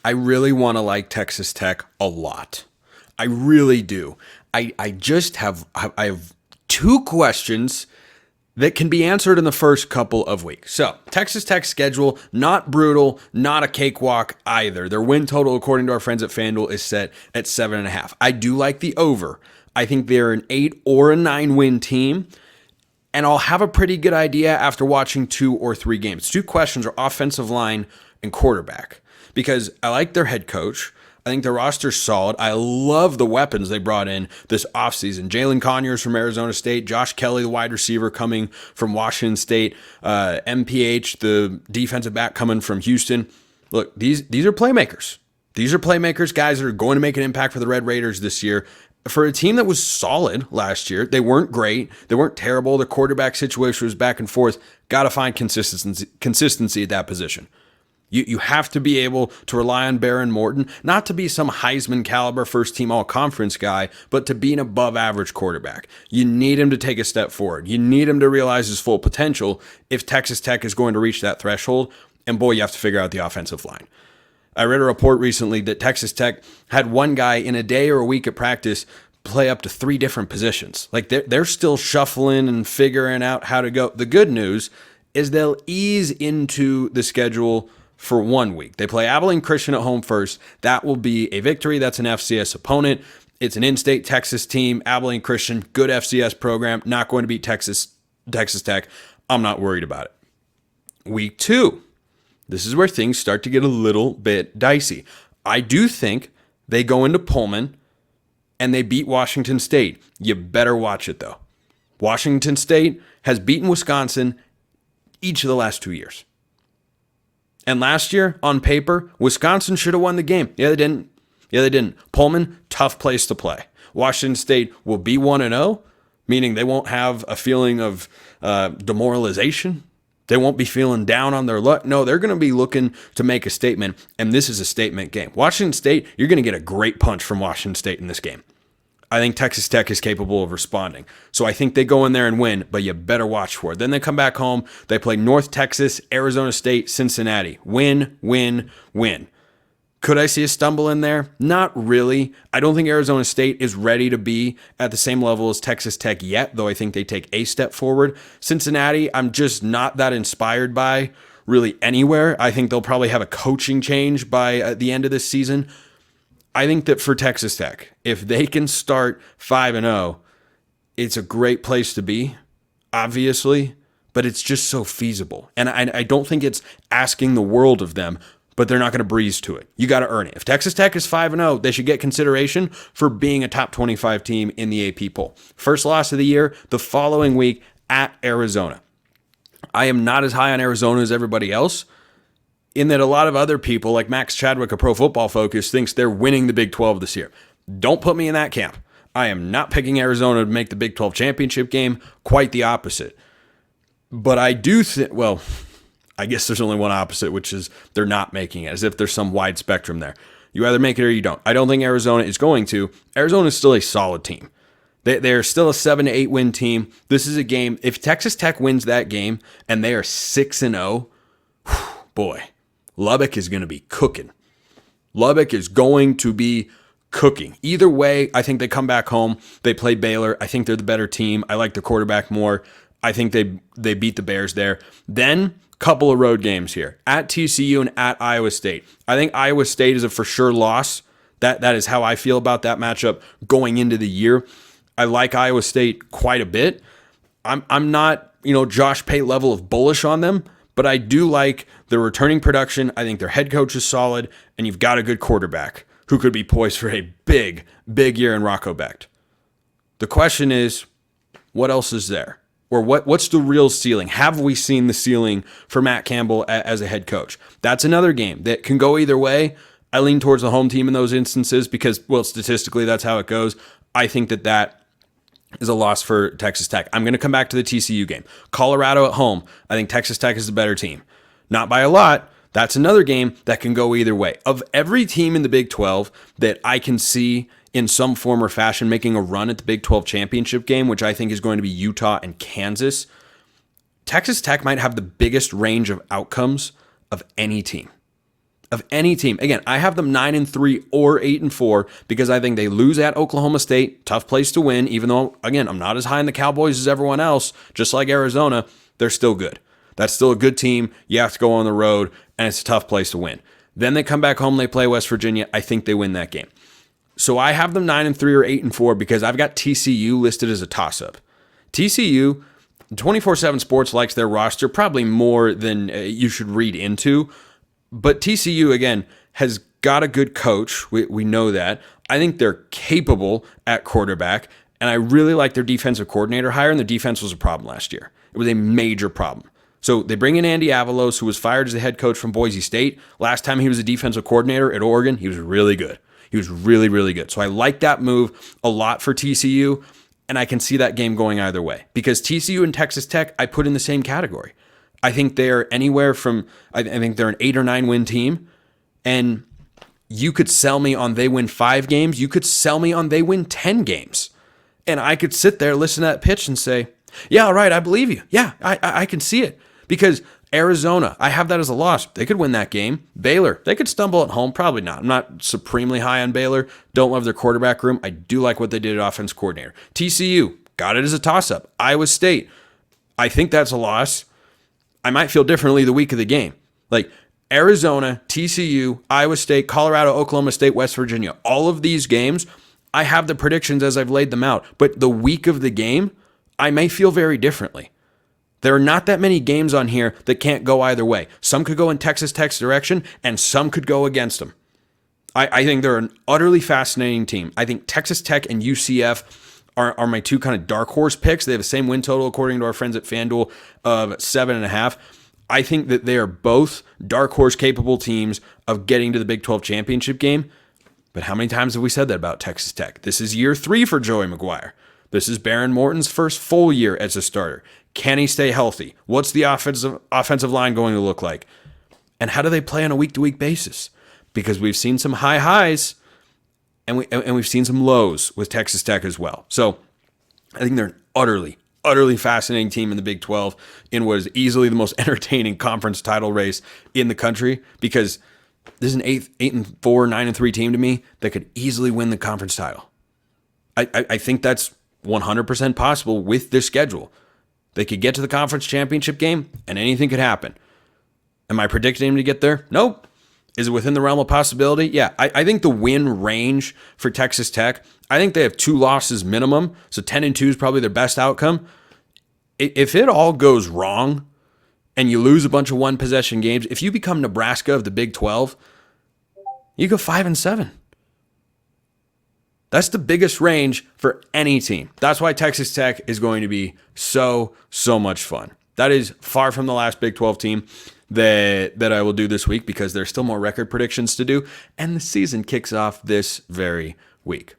I really want to like Texas Tech a lot. I really do. I just I have two questions that can be answered in the first couple of weeks. So, Texas Tech's schedule, not brutal, not a cakewalk either. Their win total, according to our friends at FanDuel, is set at 7.5. I do like the over. I think they're an 8 or a 9 win team, and I'll have a pretty good idea after watching 2 or 3 games. Two questions are offensive line and quarterback, because I like their head coach. I think their roster's solid. I love the weapons they brought in this offseason. Jalen Conyers from Arizona State, Josh Kelly, the wide receiver coming from Washington State, MPH, the defensive back coming from Houston. Look, these are playmakers. These are playmakers, guys that are going to make an impact for the Red Raiders this year. For a team that was solid last year, they weren't great. They weren't terrible. The quarterback situation was back and forth. Got to find consistency at that position. You have to be able to rely on Baron Morton, not to be some Heisman caliber first team all conference guy, but to be an above average quarterback. You need him to take a step forward. You need him to realize his full potential if Texas Tech is going to reach that threshold. And boy, you have to figure out the offensive line. I read a report recently that Texas Tech had one guy in a day or a week at practice play up to 3 different positions. Like they're still shuffling and figuring out how to go. The good news is they'll ease into the schedule for 1 week. They play Abilene Christian at home first. That will be a victory. That's an FCS opponent. It's an in-state Texas team. Abilene Christian, good FCS program. Not going to beat Texas Tech. I'm not worried about it. Week 2. This is where things start to get a little bit dicey. I do think they go into Pullman and they beat Washington State. You better watch it, though. Washington State has beaten Wisconsin each of the last 2 years. And last year, on paper, Wisconsin should have won the game. Yeah, they didn't. Pullman, tough place to play. Washington State will be 1-0, meaning they won't have a feeling of demoralization. They won't be feeling down on their luck. No, they're going to be looking to make a statement, and this is a statement game. Washington State, you're going to get a great punch from Washington State in this game. I think Texas Tech is capable of responding. So I think they go in there and win, but you better watch for it. Then they come back home. They play North Texas, Arizona State, Cincinnati. Win, win, win. Could I see a stumble in there? Not really. I don't think Arizona State is ready to be at the same level as Texas Tech yet, though I think they take a step forward. Cincinnati, I'm just not that inspired by really anywhere. I think they'll probably have a coaching change by the end of this season. I think that for Texas Tech, if they can start 5-0, it's a great place to be, obviously, but it's just so feasible. And I don't think it's asking the world of them, but they're not going to breeze to it. You got to earn it. If Texas Tech is 5-0, they should get consideration for being a top 25 team in the AP poll. First loss of the year, the following week at Arizona. I am not as high on Arizona as everybody else, in that a lot of other people, like Max Chadwick of Pro Football Focus, thinks they're winning the Big 12 this year. Don't put me in that camp. I am not picking Arizona to make the Big 12 championship game. Quite the opposite. But I do think, well, I guess there's only one opposite, which is they're not making it, as if there's some wide spectrum there. You either make it or you don't. I don't think Arizona is going to. Arizona is still a solid team. They're still a 7-8 win team. This is a game. If Texas Tech wins that game and they are 6-0, boy, Lubbock is going to be cooking. Lubbock is going to be cooking. Either way, I think they come back home. They play Baylor. I think they're the better team. I like the quarterback more. I think they beat the Bears there. Then, couple of road games here. At TCU and at Iowa State. I think Iowa State is a for sure loss. That is how I feel about that matchup going into the year. I like Iowa State quite a bit. I'm not, Josh Pate level of bullish on them, but I do like their returning production. I think their head coach is solid, and you've got a good quarterback who could be poised for a big, big year in Rocco Becht. The question is, what else is there? Or what's the real ceiling? Have we seen the ceiling for Matt Campbell as a head coach? That's another game that can go either way. I lean towards the home team in those instances because, well, statistically, that's how it goes. I think that is a loss for Texas Tech. I'm going to come back to the TCU game. Colorado at home. I think Texas Tech is the better team. Not by a lot. That's another game that can go either way. Of every team in the Big 12 that I can see in some form or fashion making a run at the Big 12 championship game, which I think is going to be Utah and Kansas, Texas Tech might have the biggest range of outcomes of any team. of any team. Again, I have them 9-3 or 8-4 because I think they lose at Oklahoma State. Tough place to win, even though, again, I'm not as high on the Cowboys as everyone else. Just like Arizona, they're still good. That's still a good team. You have to go on the road, and it's a tough place to win. Then they come back home, they play West Virginia. I think they win that game. So I have them 9-3 or 8-4 because I've got TCU listed as a toss-up. TCU, 24/7 Sports likes their roster probably more than you should read into. But TCU, again, has got a good coach. We know that. I think they're capable at quarterback, and I really like their defensive coordinator hire, and the defense was a problem last year. It was a major problem. So they bring in Andy Avalos, who was fired as the head coach from Boise State. Last time he was a defensive coordinator at Oregon, he was really good. He was really, really good. So I like that move a lot for TCU, and I can see that game going either way. Because TCU and Texas Tech, I put in the same category. I think they're anywhere from, I think they're an 8 or 9 win team, and you could sell me on they win 5 games. You could sell me on they win 10 games. And I could sit there, listen to that pitch and say, yeah, all right, I believe you. Yeah, I can see it. Because Arizona, I have that as a loss. They could win that game. Baylor, they could stumble at home. Probably not. I'm not supremely high on Baylor. Don't love their quarterback room. I do like what they did at offense coordinator. TCU, got it as a toss-up. Iowa State, I think that's a loss. I might feel differently the week of the game. Like Arizona, TCU, Iowa State, Colorado, Oklahoma State, West Virginia. All of these games, I have the predictions as I've laid them out. But the week of the game, I may feel very differently. There are not that many games on here that can't go either way. Some could go in Texas Tech's direction, and some could go against them. I think they're an utterly fascinating team. I think Texas Tech and UCF are my two kind of dark horse picks. They have the same win total, according to our friends at FanDuel, of 7.5. I think that they are both dark horse capable teams of getting to the Big 12 championship game. But how many times have we said that about Texas Tech? This is year 3 for Joey McGuire. This is Baron Morton's first full year as a starter. Can he stay healthy? What's the offensive line going to look like? And how do they play on a week-to-week basis? Because we've seen some high highs and we've seen some lows with Texas Tech as well. So I think they're an utterly fascinating team in the Big 12 in what is easily the most entertaining conference title race in the country, because this is an 8-4, 9-3 team to me that could easily win the conference title. I think that's 100% possible with this schedule. They could get to the conference championship game and anything could happen. Am I predicting them to get there? Nope. Is it within the realm of possibility? Yeah. I think the win range for Texas Tech, I think they have 2 losses minimum. So 10-2 is probably their best outcome. If it all goes wrong and you lose a bunch of one possession games, if you become Nebraska of the Big 12, you go 5-7. That's the biggest range for any team. That's why Texas Tech is going to be so much fun. That is far from the last Big 12 team that I will do this week, because there's still more record predictions to do, and the season kicks off this very week.